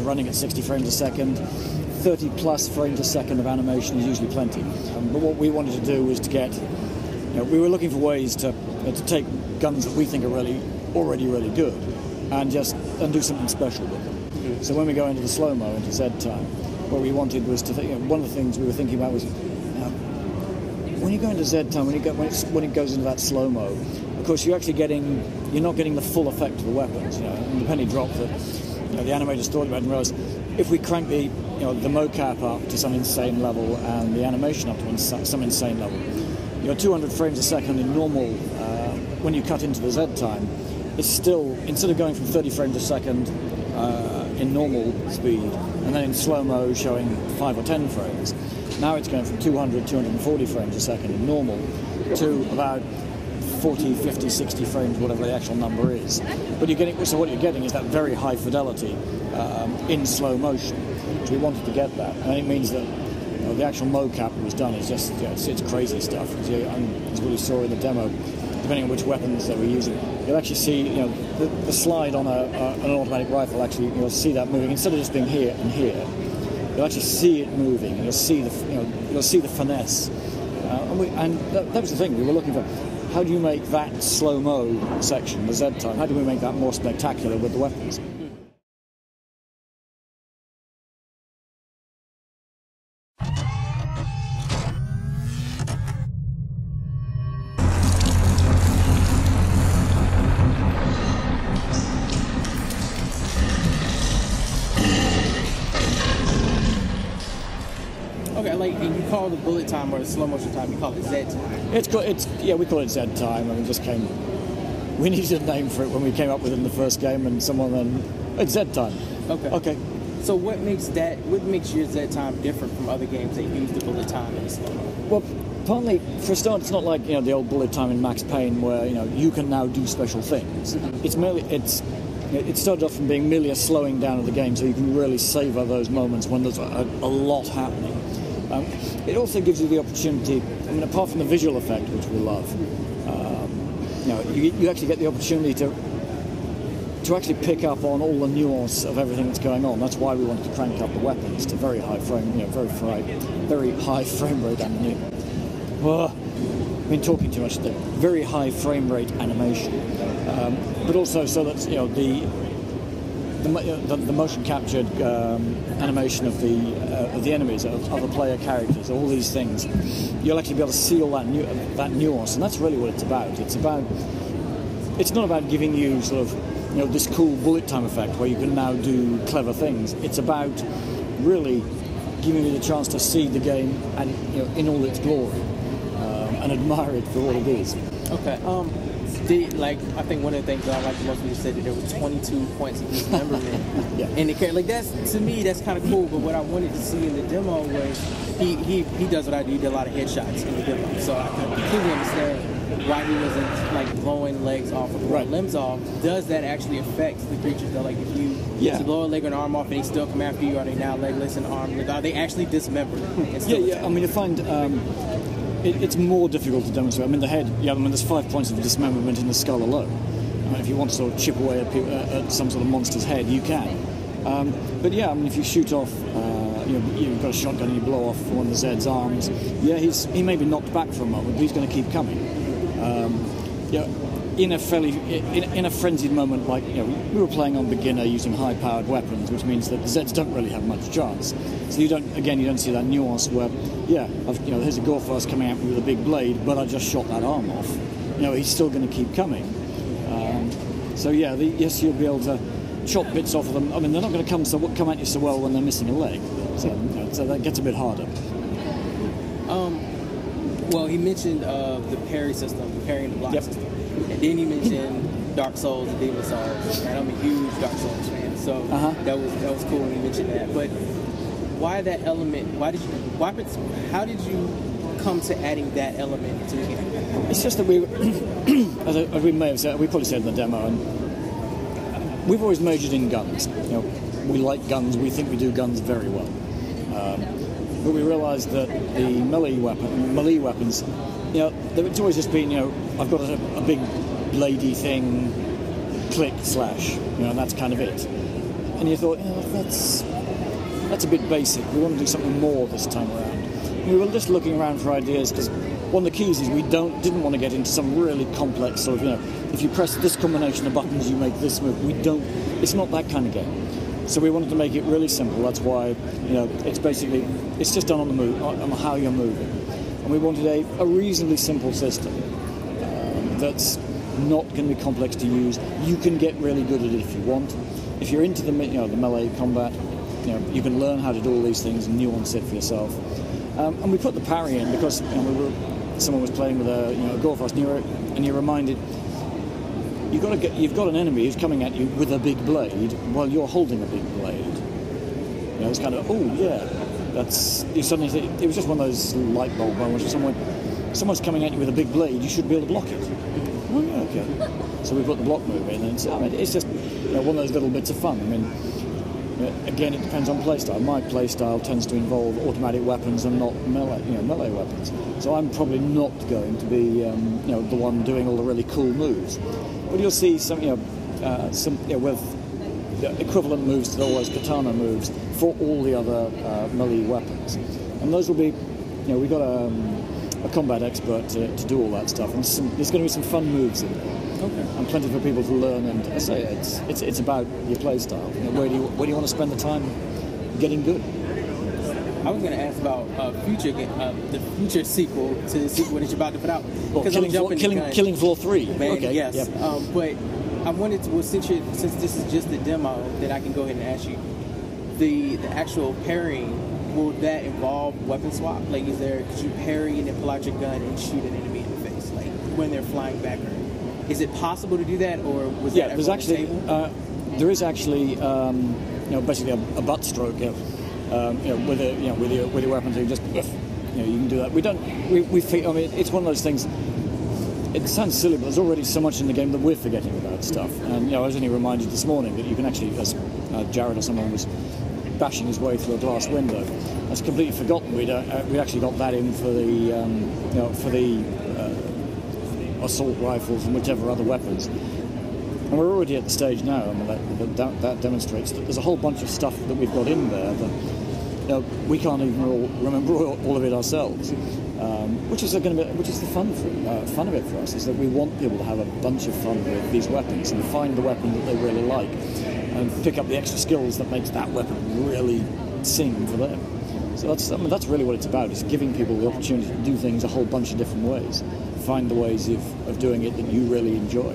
running at 60 frames a second. 30 plus frames a second of animation is usually plenty. But what we wanted to do was to get, we were looking for ways to take guns that we think are already really good and do something special with them. Mm-hmm. So when we go into the slow-mo, into Z time, what we wanted was to one of the things we were thinking about was when you go into Z time, when it goes into that slow-mo, of course you're not getting the full effect of the weapons. And the penny dropped that the animators thought about and realized if we crank the mocap up to some insane level and the animation up to some insane level, 200 frames a second in normal, when you cut into the Z time, it's still, instead of going from 30 frames a second in normal speed and then in slow-mo showing 5 or 10 frames, now it's going from 200, 240 frames a second in normal to about 40, 50, 60 frames, whatever the actual number is. But so what you're getting is that very high fidelity in slow motion. So we wanted to get that, and it means that the actual mocap that was done is just it's crazy stuff. As we saw in the demo, depending on which weapons they were using, you'll actually see the slide on an automatic rifle. Actually, you'll see that moving instead of just being here and here. You'll actually see it moving, and you'll see the finesse. And that was the thing we were looking for. How do you make that slow-mo section, the Z time, how do we make that more spectacular with the weapons? Okay, and you call the bullet time or the slow motion time, you call it Z time. We call it Z time. We needed a name for it when we came up with it in the first game, and it's Z time. Okay. So what makes your Z time different from other games that use the bullet time and the slow mo? Well, partly, for a start, it's not like the old bullet time in Max Payne where you can now do special things. Mm-hmm. It started off from being merely a slowing down of the game, so you can really savor those moments when there's a lot happening. It also gives you the opportunity, apart from the visual effect, which we love, you actually get the opportunity to actually pick up on all the nuance of everything that's going on. That's why we wanted to crank up the weapons to very high frame, very high frame rate animation. I've been talking too much. Very high frame rate animation, but also so that the motion captured animation of the enemies, of other player characters, all these things, you'll actually be able to see all that nuance, and that's really what it's about. It's not about giving you sort of this cool bullet time effect where you can now do clever things. It's about really giving you the chance to see the game and in all its glory and admire it for what it is. Okay. I think one of the things that I like the most when you said that there were 22 points of dismemberment. Yeah. And to me, that's kind of cool. But what I wanted to see in the demo was he does what I do. He did a lot of headshots in the demo, so I completely understand why he wasn't blowing legs off or blowing limbs off. Does that actually affect the creatures? Though, if you blow a leg or an arm off and they still come after you, are they now legless and armed? Are they actually dismembered? Yeah. You find. It's more difficult to demonstrate. The head, there's 5 points of dismemberment in the skull alone. If you want to sort of chip away at some sort of monster's head, you can. But if you shoot off, you've got a shotgun and you blow off one of the Zed's arms, he may be knocked back for a moment, but he's going to keep coming. In a frenzied moment, we were playing on beginner using high-powered weapons, which means that the Zeds don't really have much chance. So you don't see that nuance where, here's a Gore coming at me with a big blade, but I just shot that arm off. He's still going to keep coming. Yes, you'll be able to chop bits off of them. They're not going to come at you so well when they're missing a leg. So that gets a bit harder. Well, he mentioned the parry system, the parry and the block system. And then he mentioned Dark Souls and Demon Souls, and I'm a huge Dark Souls fan, so that was cool when he mentioned that. But why that element? How did you come to adding that element to the game? It's just that as we may have said, we probably said in the demo, and we've always majored in guns. We like guns. We think we do guns very well. But we realised that the melee weapons, it's always just been, I've got a big bladey thing, click, slash, and that's kind of it. and you thought, that's a bit basic. We want to do something more this time around. And we were just looking around for ideas, because one of the keys is we didn't want to get into some really complex sort of, if you press this combination of buttons, you make this move. It's not that kind of game. So we wanted to make it really simple. That's why, it's just done on the move, on how you're moving. And we wanted a reasonably simple system that's not going to be complex to use. You can get really good at it if you want. If you're into the melee combat, you can learn how to do all these things and nuance it for yourself. And we put the parry in because someone was playing with a Gore for us, and you're reminded you've got an enemy who's coming at you with a big blade while you're holding a big blade. It's kind of you suddenly think, it was just one of those light bulb moments. Someone's coming at you with a big blade, you should be able to block it. Oh yeah, okay. So we put the block move in, and it's just one of those little bits of fun. Again, it depends on playstyle. My playstyle tends to involve automatic weapons and not melee weapons. So I'm probably not going to be the one doing all the really cool moves. But you'll see some with equivalent moves to all those katana moves for all the other melee weapons. And those will be, we've got a combat expert to do all that stuff, and there's going to be some fun moves in there. Okay. And plenty for people to learn. And I say it's about your play style. Where do you want to spend the time getting good? I was going to ask about the future sequel to the sequel that you're about to put out. Killing Floor 3. Man, okay. Yes. Yep. But I wanted to, since this is just a demo, that I can go ahead and ask you, the actual parrying, will that involve weapon swap? Like, could you parry and then pull out your gun and shoot an enemy in the face, like when they're flying back? Is it possible to do that, or was that there's actually there is actually basically a butt stroke with your weapons. You just you can do that. It's one of those things. It sounds silly, but there's already so much in the game that we're forgetting about stuff. And I was only reminded this morning that you can actually, as Jared or someone was bashing his way through a glass window, I was completely forgotten we'd actually got that in for the assault rifles and whichever other weapons. And we're already at the stage now, that demonstrates that there's a whole bunch of stuff that we've got in there that we can't even remember all of it ourselves. Which is the fun of it for us, is that we want people to have a bunch of fun with these weapons and find the weapon that they really like and pick up the extra skills that makes that weapon really sing for them. So that's really what it's about, is giving people the opportunity to do things a whole bunch of different ways. Find the ways of doing it that you really enjoy.